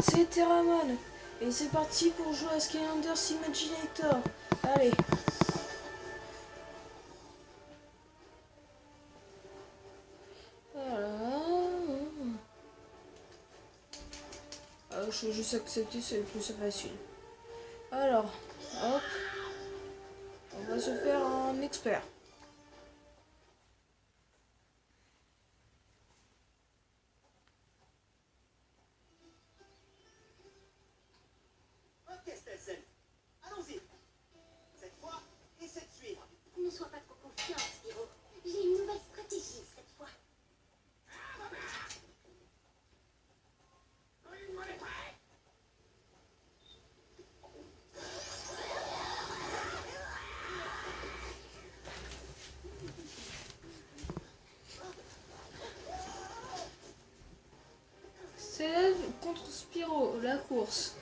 c'est Terramon. Et c'est parti pour jouer à Skylanders Imaginator. Allez. Voilà. Je vais juste accepter, c'est le plus facile. Alors, hop. On va se faire un expert. Ok, Stelzen. Allons-y. Cette fois, essaie de suivre. Ne sois pas trop confiant, Spyro. J'ai une nouvelle stratégie cette fois. S'élève contre Spyro, la course.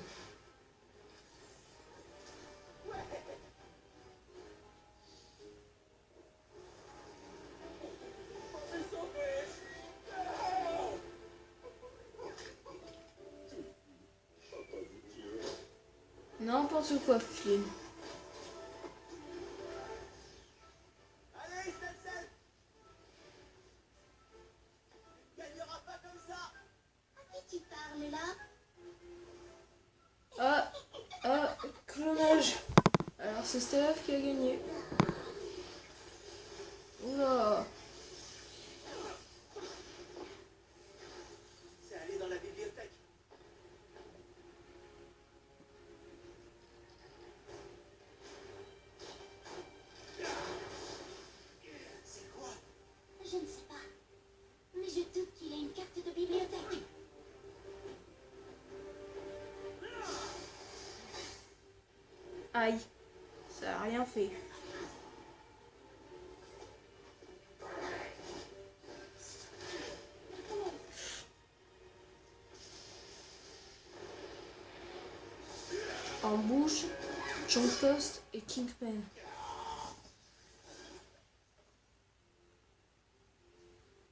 N'importe quoi, Flynn. Allez, Stelzen. Tu gagneras pas comme ça. À qui tu parles là? Clonage. Alors c'est Steph qui a gagné. Oula. C'est aller dans la bibliothèque. C'est quoi? Je ne sais pas. Mais je doute qu'il ait une carte de bibliothèque. Aïe. Ça a rien fait. En bouche, John Toast et Kingpin.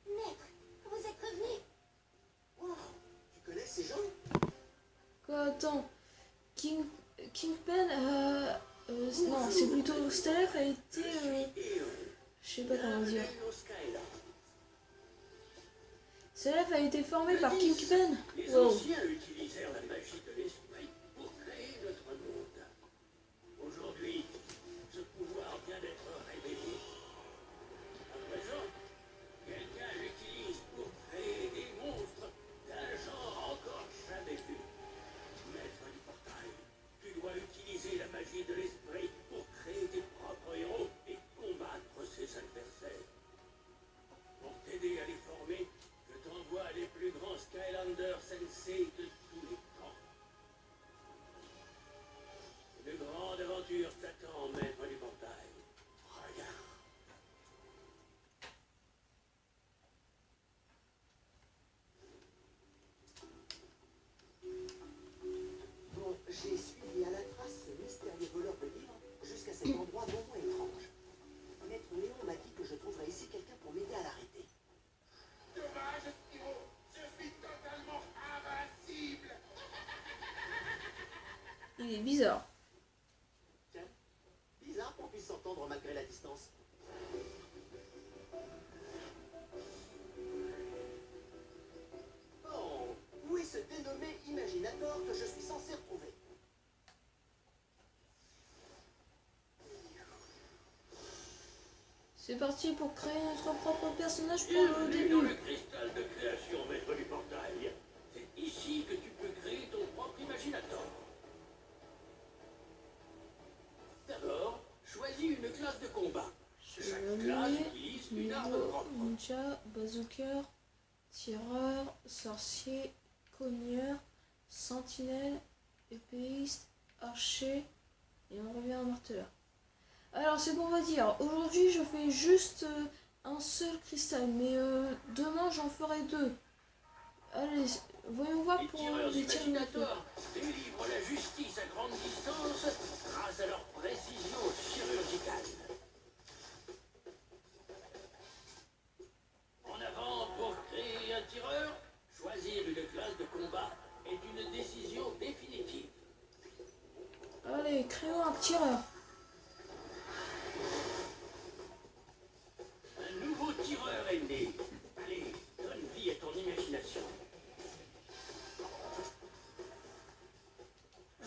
Maître, vous êtes revenu. Wow, tu connais ces gens? Quoi, attends. Kingpin, non, c'est plutôt Steph a été, je sais pas comment dire. Steph a été formé par Kingpin. Les Wow. anciens utilisèrent la magie de l'esprit pour créer notre monde. Aujourd'hui, ce pouvoir vient d'être révélé. À présent, quelqu'un l'utilise pour créer des monstres d'un genre encore jamais vu. Maître du portail, tu dois utiliser la magie de l'esprit pour créer tes propres héros et combattre ses adversaires. Pour t'aider à les former, je t'envoie les plus grands Skylanders Sensei de tous les temps. Une grande aventure t'attend, maître du portail. Regarde. Bon, j'ai suivi à la trace ce mystérieux voleur de livres jusqu'à cet endroit non moins étrange. Maître Léon m'a dit que je trouverais ici quelqu'un pour m'aider à l'arrêter. Dommage, Spyro, je suis totalement invincible. Il est bizarre. Tiens, bizarre qu'on puisse s'entendre malgré la distance. Bon, où est ce dénommé Imaginator que je suis censé retrouver? C'est parti pour créer notre propre personnage pour le Bienvenue dans début. le cristal de création, maître du portail. C'est ici que tu peux créer ton propre imaginator. D'abord, choisis une classe de combat. Chaque classe utilise une arme Niveau, propre. ninja, bazooker, tireur, sorcier, cogneur, sentinelle, épéiste, archer, et on revient à marteleur. Alors c'est qu'on va dire, aujourd'hui je fais juste un seul cristal, mais demain j'en ferai deux. Allez, voyons voir Les pour tireurs les tirs de imaginateurs délivrent la justice à grande distance grâce à leur précision chirurgicale. En avant pour créer un tireur, choisir une classe de combat est une décision un tireur. Un nouveau tireur est né. Allez, donne vie à ton imagination.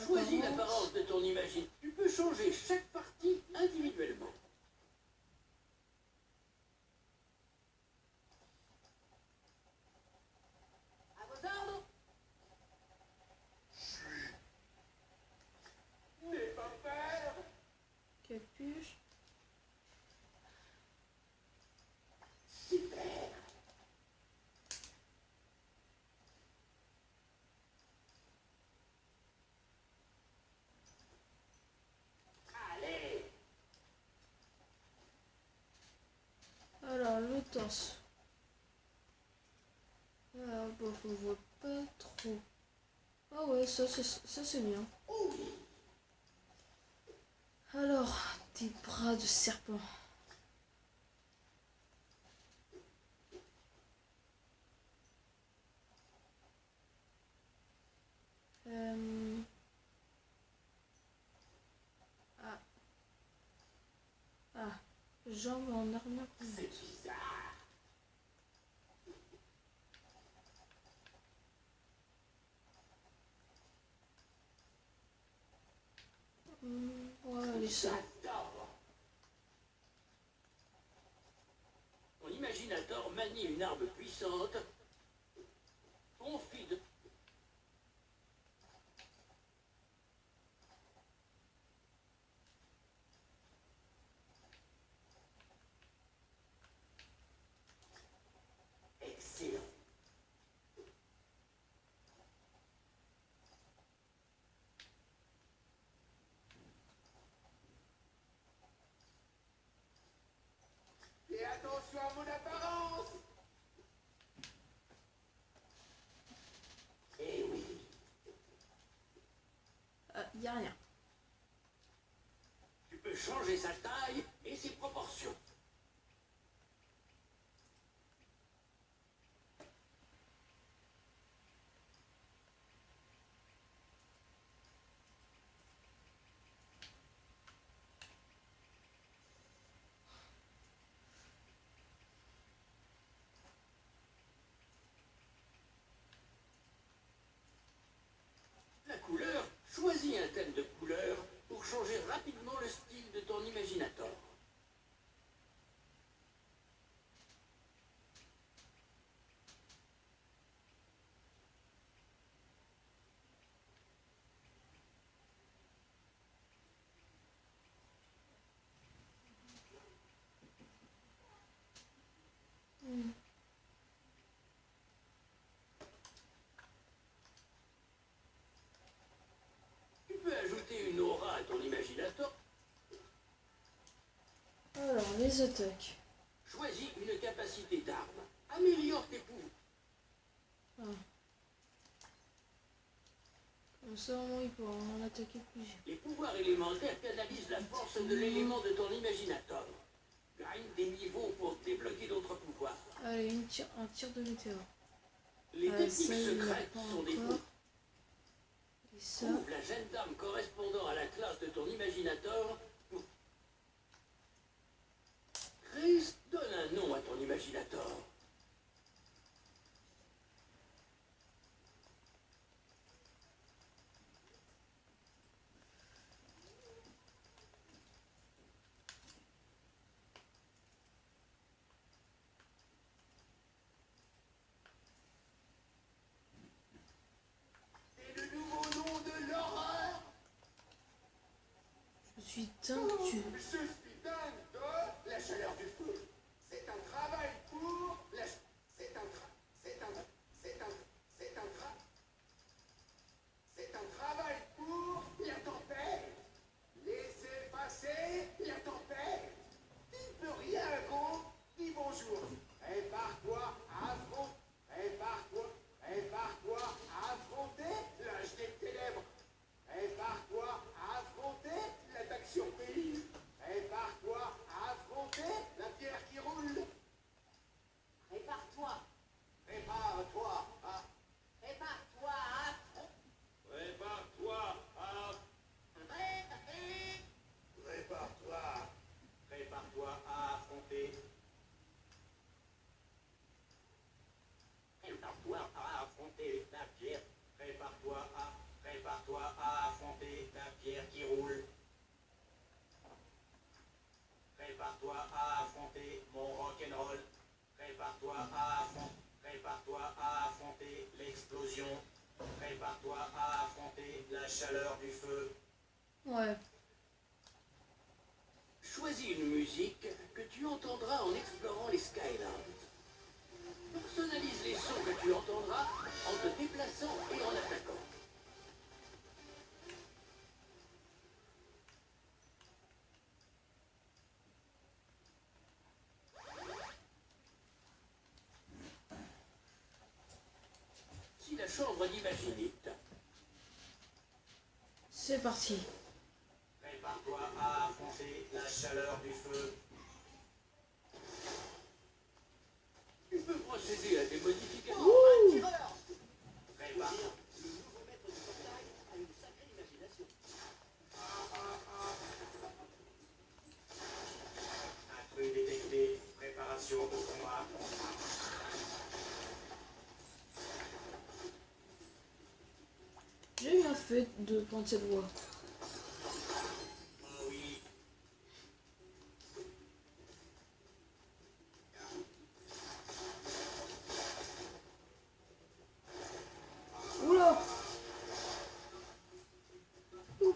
Choisis l'apparence de ton imagination. Tu peux changer chaque partie individuellement. À vos ordres. N'aie pas peur. Capuche. Super. Allez. Alors, le torse. Ah, bon, on voit pas trop. Ah ouais, ça c'est bien. Alors, des bras de serpent. Ah. Ah. Jambes en armure. C'est bizarre. Ouais, allez, ça. J'adore. Ton imaginateur manie une arme puissante. Confie de... Excellent. Fais attention à mon apparence. Eh oui. Ah, y a rien. Tu peux changer sa taille et ses proportions. La couleur, choisis un thème de couleur pour changer rapidement le style de ton imaginateur. Tu peux ajouter une aura à ton imaginateur. Alors, les attaques. Choisis une capacité d'arme. Améliore tes pouvoirs. Comme ça, au moins, il pourra en attaquer plusieurs. Les pouvoirs élémentaires canalisent la force de l'élément de ton imaginateur. Gagne des niveaux pour débloquer d'autres pouvoirs. Allez, un tir de météore. Les techniques ça, il y a secrètes pas sont des encore. pouvoirs. Et ça. Trouve la gemme d'arme correspondant à la classe de ton imaginateur pour... Chris, donne un nom à ton imaginateur. C'est le nouveau nom de l'horreur. Je suis teintu. Je suis dingue de la chaleur du feu. C'est un travail pour la... C'est un tra... C'est un... C'est un... C'est un tra... C'est un travail pour la tempête. Laissez passer la tempête. Il ne peut rien, gros. Dis bonjour. Prépare-toi à affronter. Prépare-toi à affronter l'âge des ténèbres. Prépare-toi à affronter l'attaque surprise. Prépare Attention, prépare-toi à affronter la chaleur du feu. Ouais. Choisis une musique que tu entendras en explorant les Skylands. Personnalise les sons que tu entendras en te déplaçant et en attaquant. Si la chambre d'Imaginite. C'est parti. Prépare-toi à affronter la chaleur du feu. Tu peux procéder à des modifications. Un tireur. Prépare. Le nouveau maître du portail a une sacrée imagination. Intrus détecté. Préparation au combat. J'ai bien fait de prendre cette voie. Oh oui. Oula! Ouf.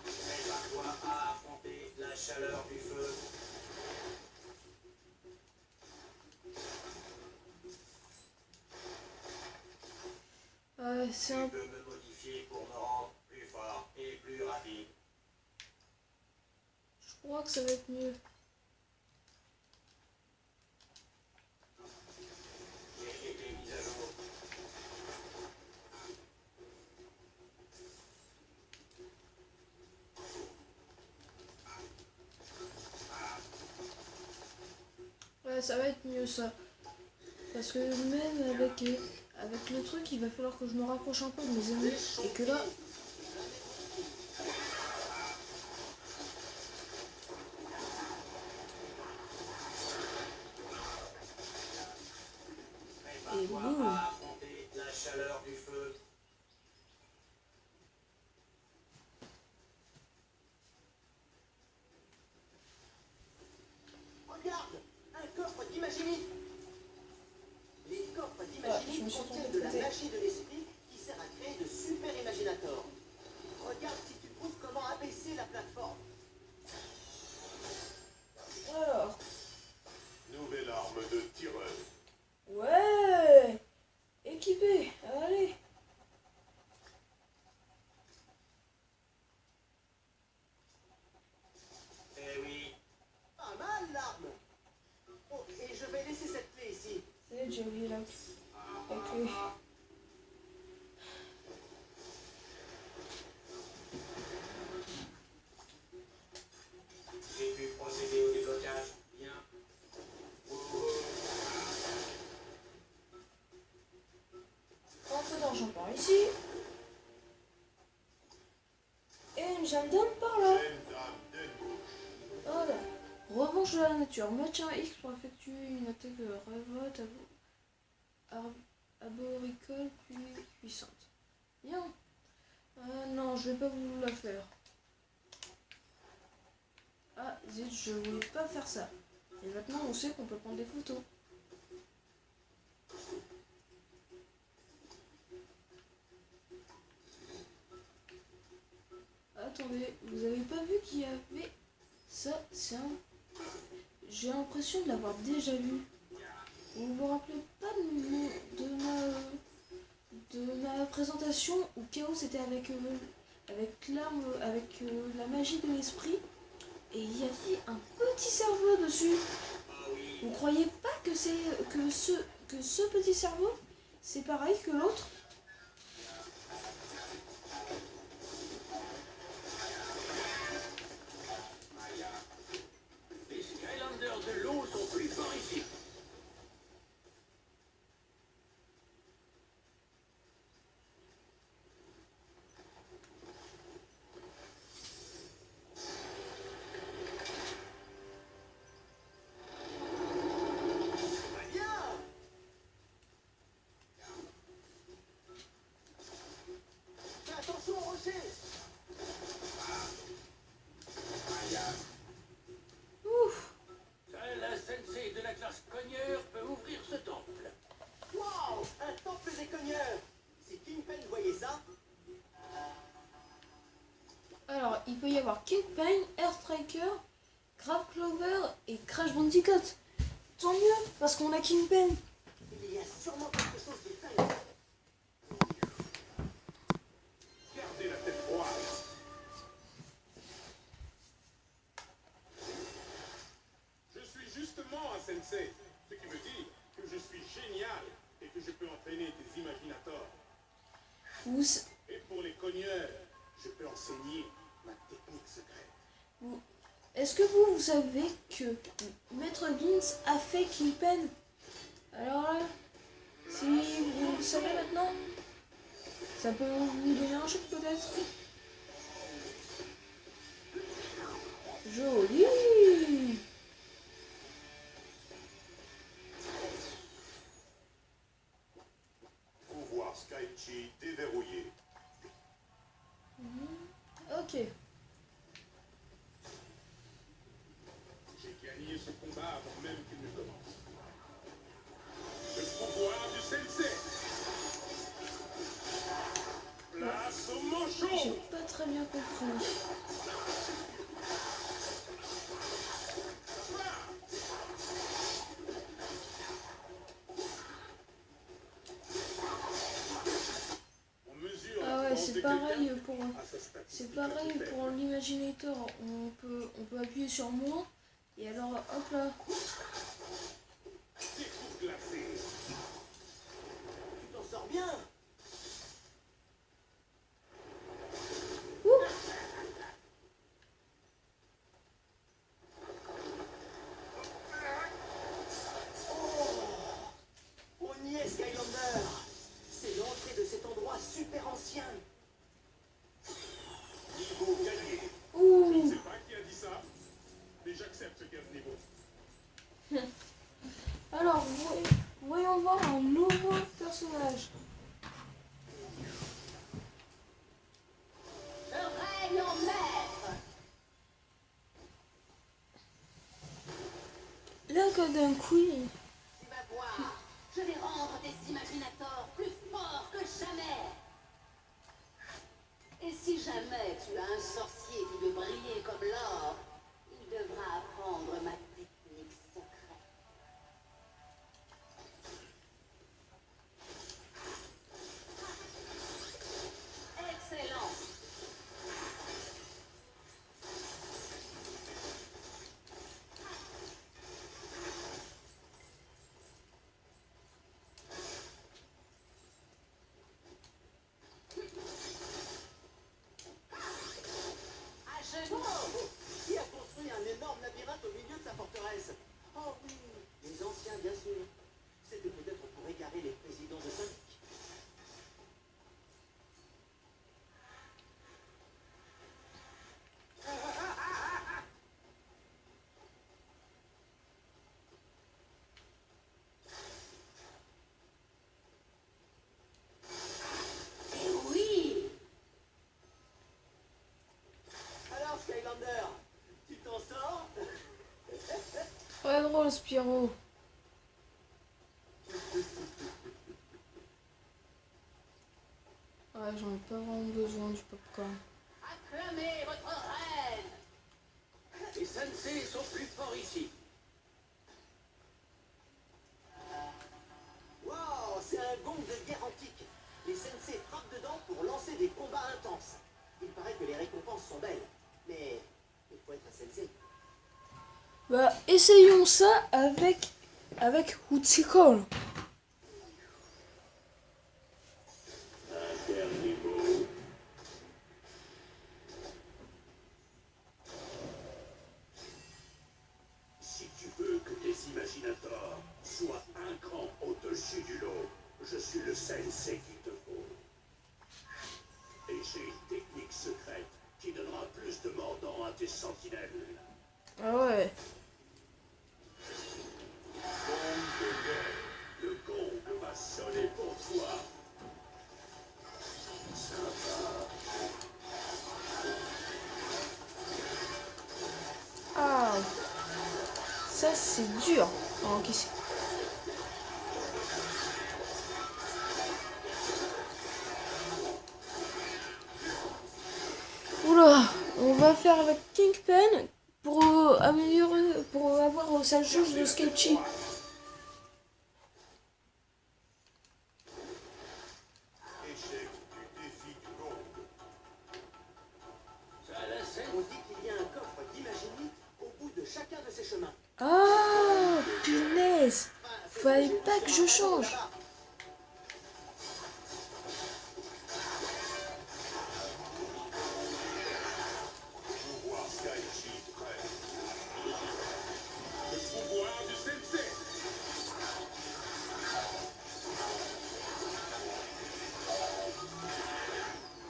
Prépare-toi à affronter la chaleur du feu. C'est Tu un... peux me modifier pour me rendre plus fort et plus rapide. Je crois que ça va être mieux. J'ai été mis à jour. Ouais, ça va être mieux ça. Parce que même avec le truc, il va falloir que je me rapproche un peu de mes ennemis. Et que là... Et Prépare-toi boum! à affronter la chaleur du feu. Regarde, un coffre d'Imaginite. Les coffres Ah, je d'Imaginite me suis contiennent trompée de de la côté. magie de l'esprit qui sert à créer de super imaginators. Regarde si tu trouves comment abaisser la plateforme. Alors... Nouvelle arme de tireur. Ouais! Équipé! Allez! Eh oui. Pas mal l'arme. Oh, et je vais laisser cette clé ici. C'est j'ai oublié la clé. J'ai pu procéder au déblocage. Bien. Un peu d'argent par ici. Et une gendarme par là. Gendarme d'embauche. Voilà. Revanche de la nature. Match un X pour effectuer une attaque de révolte arboricole plus puissante. Bien. Non, je vais pas vous la faire. Ah, zut, je voulais pas faire ça. Et maintenant, on sait qu'on peut prendre des photos. Attendez, vous avez pas vu qu'il y avait... Ça, c'est un... J'ai l'impression de l'avoir déjà vu. Vous vous rappelez pas de ma présentation où Chaos était avec l'arme, avec la magie de l'esprit et il y avait un petit cerveau dessus. Vous croyez pas que ce petit cerveau c'est pareil que l'autre? Les Skylanders de l'eau sont plus forts ici. Bien. Fais attention au rocher. la classe cogneur peut ouvrir ce temple. Waouh, un temple des cogneurs. Si Kingpin voyait ça, Alors, il peut y avoir Kingpin, Airstriker, Crab Clover et Crash Bandicoot. Tant mieux, parce qu'on a Kingpin. il y a sûrement quelque chose de dingue. Gardez la tête froide. Je suis justement un sensei, ce qui veut dire que je suis génial et que je peux entraîner des imaginateurs. Vous, s- Et pour les cogneurs, je peux enseigner ma technique secrète. Est-ce que vous savez que Maître Gims a fait Kingpin? Alors là, si vous le savez maintenant, ça peut vous donner un choc peut-être. Joli. Pouvoir Skychi déverrouillé. Ok. J'ai gagné ce combat avant même qu'il ne commence. Le pouvoir du sensei. Place au manchon. J'ai pas très bien compris. On mesure Ah la ouais, force c'est de pareil quelqu'un pour à sa statistique c'est pareil la plus pour faible. l'Imaginator. On peut appuyer sur moi et alors hop là. Des coups glacés. Tu t'en sors bien. Oh, on y est, Skylander. C'est l'entrée de cet endroit super ancien. Niveau gagné. Je ne Ouh. sais pas qui a dit ça, mais j'accepte ce 15 niveaux. Alors voyons voir un nouveau personnage. Le règne en maître. Là que d'un Queen. Tu vas voir. Je vais rendre tes imaginateurs plus forts que jamais. Et si jamais tu as un sorcier qui veut briller comme l'or, il devra apprendre ma technique secrète. Excellent. À genoux. Qui a construit un énorme labyrinthe au milieu de sa forteresse? Oh oui, les anciens, bien sûr. C'était peut-être pour égarer les présidents de syndic. Et oui. Alors, Skylander, tu t'en sors? Ouais, drôle Spyro. Ouais, j'en ai pas vraiment besoin du popcorn. Acclamez votre reine. Les sensei sont plus forts ici. Waouh, c'est un gong de guerre antique. Les sensei frappent dedans pour lancer des combats intenses. Il paraît que les récompenses sont belles, mais il faut être un sensei. Bah, essayons ça avec Hutsikol. Inter-niveau. Si tu veux que tes imaginateurs soient un cran au-dessus du lot, je suis le sensei qu'il te faut. Et j'ai une technique secrète qui donnera plus de mordants à tes sentinelles. Ah ouais. Gong de guerre. Le gong va sonner pour toi. Sympa. Ah. Ça c'est dur. Oh, qui c'est? Oula, on va faire avec Kingpin pour améliorer, pour avoir sa jauge de Sketchy. Échec du défi du monde. Ça, là, c'est... On dit qu'il y a un coffre d'Imagini au bout de chacun de ces chemins. Ah, punaise. Enfin, c'est ce que Fallait j'ai pas lu que sur je un panneau change. là-bas. Pouvoir Skaichi prêt. Le pouvoir du sensei.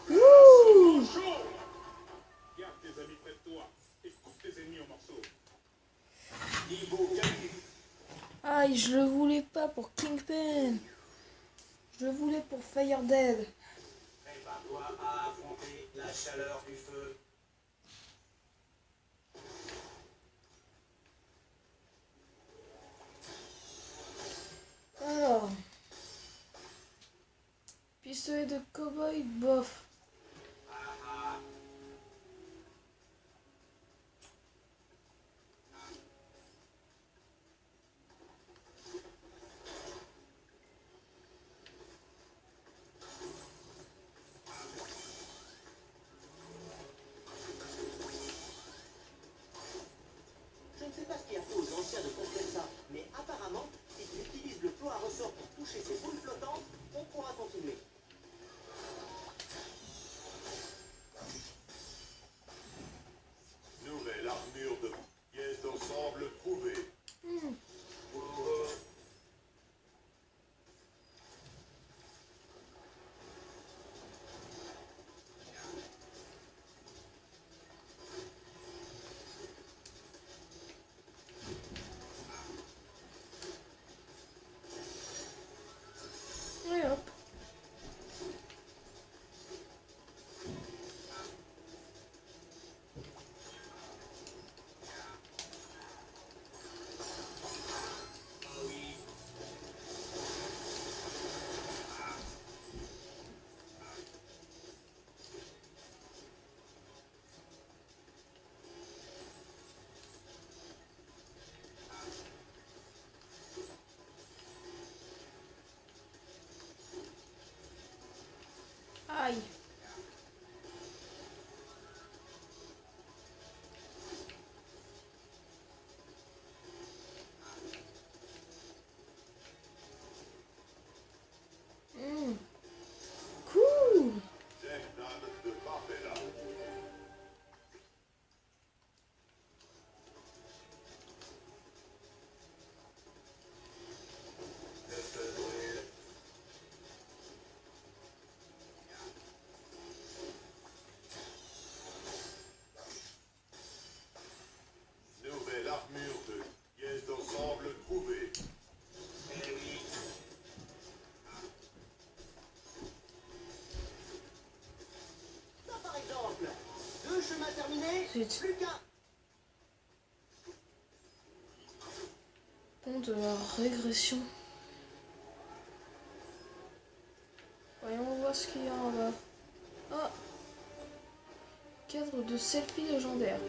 Ouh. Chaud. Garde tes amis près de toi et coupe tes ennemis en morceaux. Niveau gagné. Aïe, je le voulais pas pour Kingpin. Je le voulais pour Fire Dead. Prépare-toi à affronter la chaleur du feu. Alors. Pistolet de cowboy, bof. Je ne sais pas ce qui a fait aux anciens de construire ça, mais apparemment, si tu utilises le flot à ressort pour toucher ces boules flottantes, on pourra continuer. Nouvelle armure de pièces d'ensemble trouvée. Et hop. Aïe. Cool. Zegnan de Barbella. Nouvelle armure de pièces d'ensemble trouvée. Ça par exemple, 2 chemins terminés, Zut. plus qu'un. Pont de la régression. Voyons voir ce qu'il y a en bas. Ah. Cadre de selfie légendaire.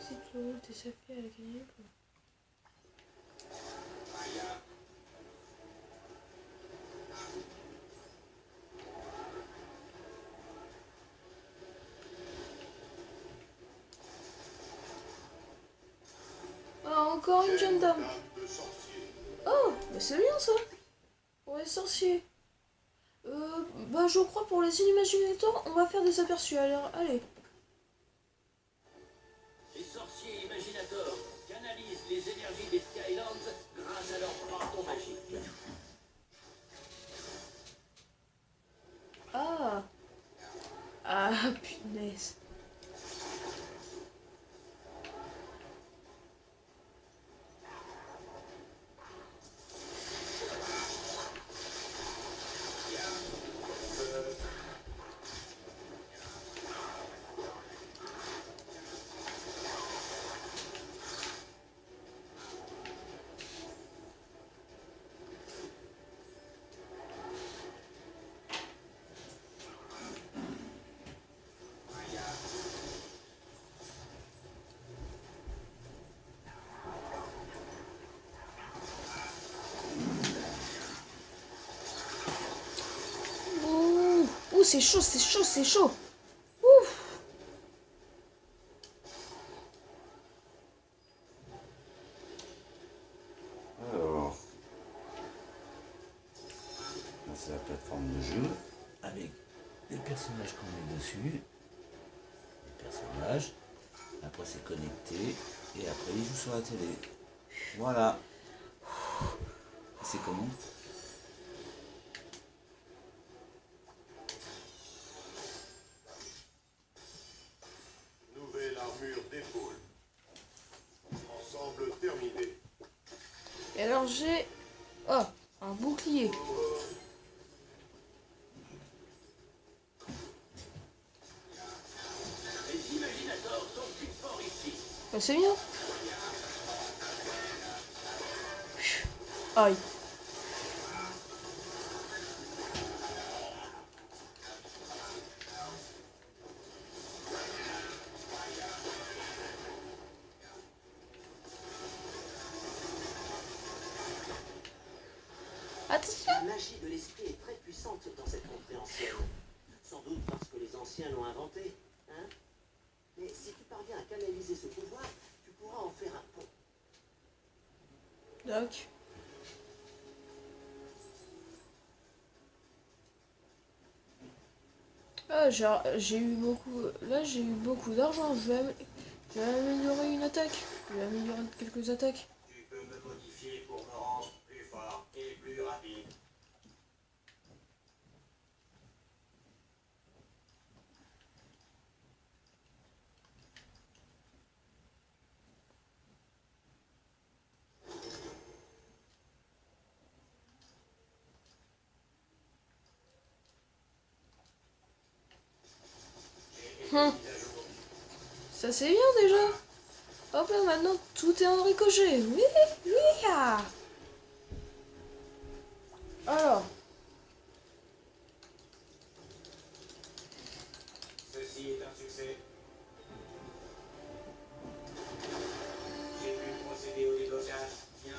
Si tu veux tes selfies à la gagner. Ah, encore une jeune dame. De sorcier. Oh, mais c'est bien ça. Pour les sorciers. Bah je crois pour les Inimaginators, on va faire des aperçus. Alors, allez. Les sorciers imaginateurs canalisent les énergies des Skylands grâce à leur bâton magique. Ah. Ah, punaise. Ouh, c'est chaud, c'est chaud, c'est chaud. Ouf. Alors, là c'est la plateforme de jeu avec les personnages qu'on met dessus. Les personnages. Après c'est connecté et après ils jouent sur la télé. Voilà. C'est comment? Nouvelle armure d'épaule. Ensemble terminé. Et alors j'ai... Oh, un bouclier. Les imaginateurs sont plus forts ici. Bah, c'est bien. Aïe. Attention. La magie de l'esprit est très puissante dans cette contrée ancienne. Sans doute parce que les anciens l'ont inventée, hein? Mais si tu parviens à canaliser ce pouvoir, tu pourras en faire un pont. Doc. Ah, j'ai eu beaucoup... Là, j'ai eu beaucoup d'argent. Je vais améliorer une attaque. Je vais améliorer quelques attaques. Tu peux me modifier pour me rendre plus fort et plus rapide. Hum. Ça c'est bien déjà. Hop là, maintenant tout est en ricochet. Oui, oui. Ah. Alors, Ceci est un succès. J'ai pu procéder au déblocage. Bien.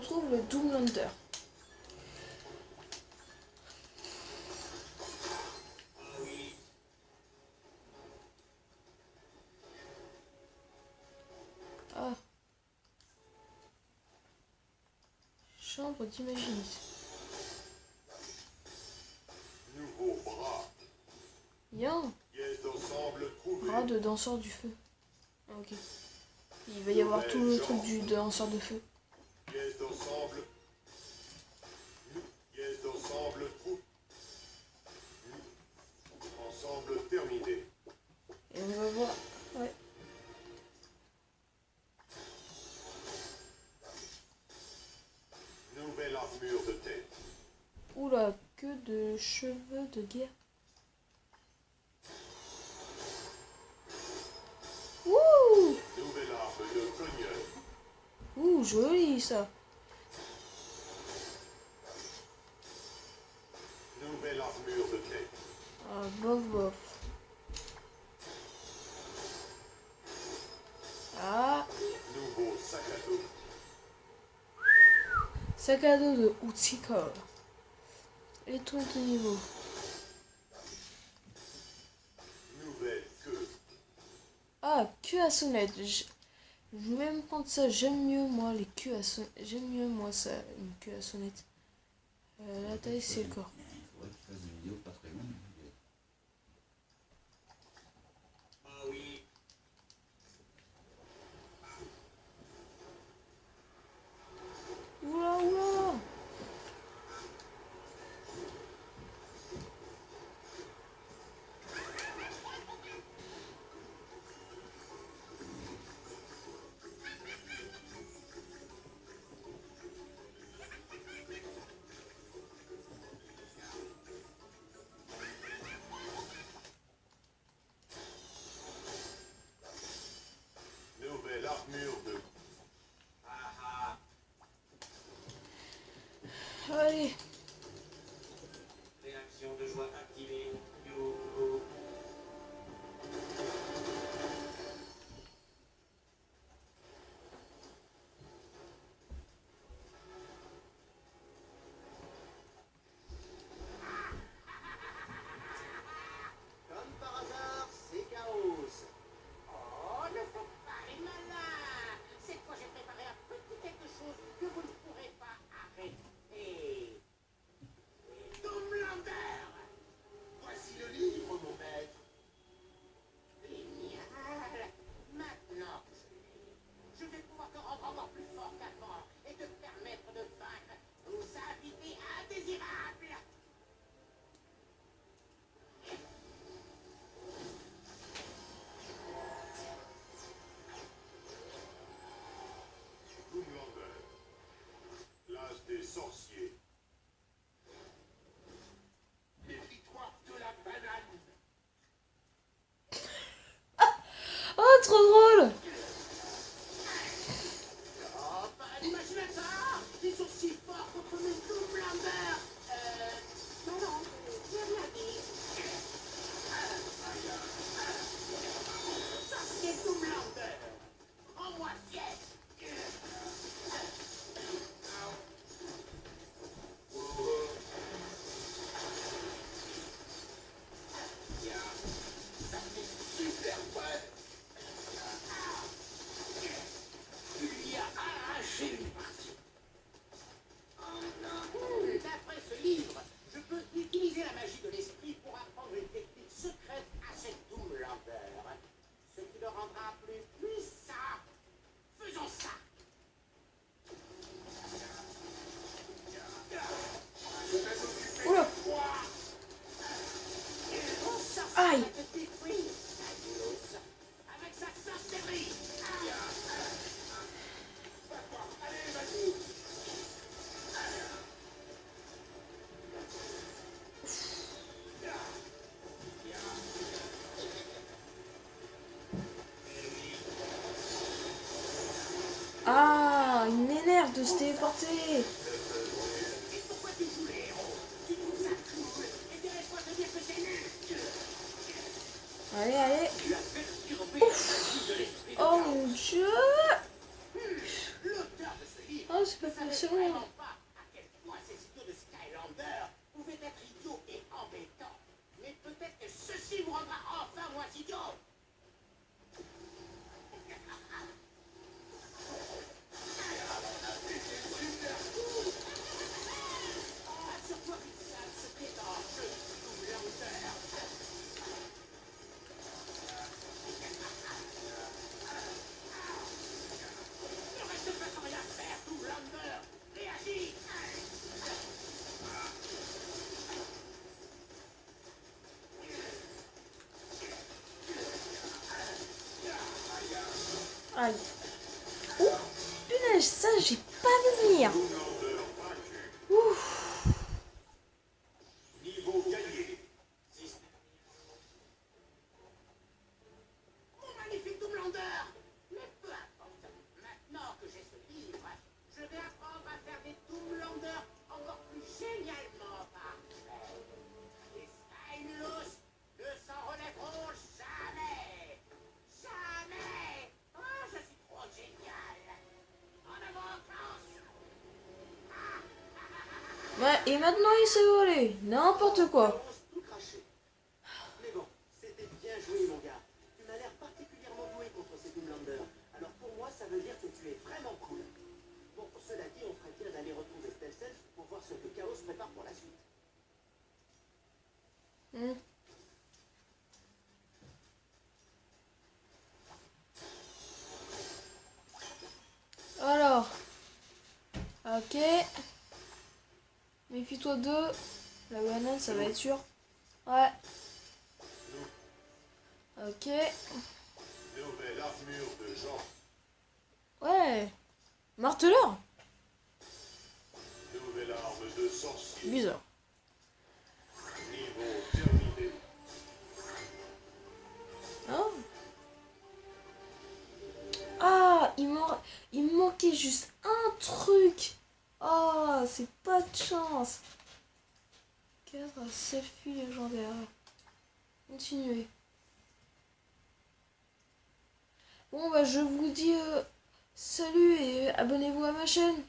retrouve le Doomlander. Ah oui. Ah. Chambre d'imaginiste. Nouveau bras. Bien. Pièces d'ensemble trouvées. Bras de danseur du feu. Ah, ok. Il va y avoir tout le truc du danseur de feu. Pièces d'ensemble. Pièces d'ensemble trouvées. Ensemble terminé. Et on va voir. Ouais. Nouvelle armure de tête. Oula, que de cheveux de guerre. Ouh! Nouvelle arme de cogneur. Ouh, joli ça. Nouvelle armure de tête. Ah, bof bof. Ah, Nouveau sac à dos. sac à dos de Utsiko. Et tout de niveau. Nouvelle queue. Ah, queue à sonnette. Je vais me prendre ça. J'aime mieux moi les queues à sonnette. J'aime mieux moi ça, une queue à sonnette. La taille c'est le corps. Il faudrait que tu fasses des vidéos pas très longues. Ah oui. Oula oula. Nouvelle armure de. Ah ah. Allez. Réaction de joie activée. Youhou. arrête de se téléporter. Et pourquoi tu joues les héros? Tu trouves ça cool? Eh bien, laisse-moi te dire que c'est nul. Allez, allez. Tu as perturbé la magie de l'esprit de Oh chaos. mon dieu. L'auteur de ce livre Oh, c'est ne pas savait possible. vraiment pas à quel point ces idiots de Skylander pouvaient être idiots et embêtants. Mais peut-être que ceci vous rendra enfin moins idiot. Assure-toi qu'une salle secrète en jeu Zoolander. Ne reste pas sans rien faire, Zoolander. Réagis. Aïe. Ouh, punaise, ça j'ai pas vu venir. Ouf. Niveau gagné. Mon magnifique Zoolander. Mais peu importe. Maintenant que j'ai ce livre, je vais apprendre à faire des Zoolander encore plus génialement parfaits. Les Skylos ne s'en relèveront jamais. Jamais. Oh, je suis trop génial. En avant, Klaus. Ouais, et maintenant il s'est volé. N'importe quoi. Commence tout craché. Mais bon, c'était bien joué, mon gars. Tu m'as l'air particulièrement doué contre ces Zoolander. Alors pour moi, ça veut dire que tu es vraiment cool. Bon, cela dit, on ferait bien d'aller retrouver Stealth pour voir ce que Chaos prépare pour la suite. Hmm. Alors. Ok. Méfie-toi d'eux. La banane, ça va être sûr. Ouais. Ok. Nouvelle armure de Jean. Ouais. Marteleur. Nouvelle arme de sorcier. Bizarre. Niveau terminé. Hein? Ah, il me manquait juste un truc. Oh, c'est pas de chance. Cadre selfie légendaire. Continuez. Bon, bah, je vous dis salut et abonnez-vous à ma chaîne.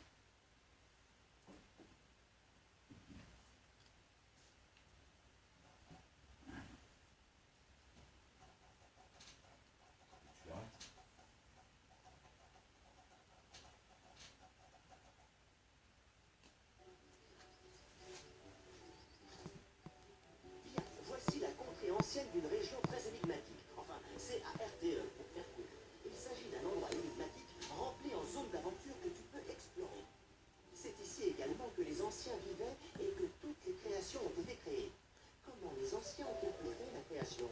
Bien, voici la contrée ancienne d'une région très énigmatique. Enfin, c'est ARTE pour faire court. Il s'agit d'un endroit énigmatique rempli en zone d'aventure que tu peux explorer. C'est ici également que les anciens vivaient et que toutes les créations ont été créées. Comment les anciens ont-ils pu créer la création?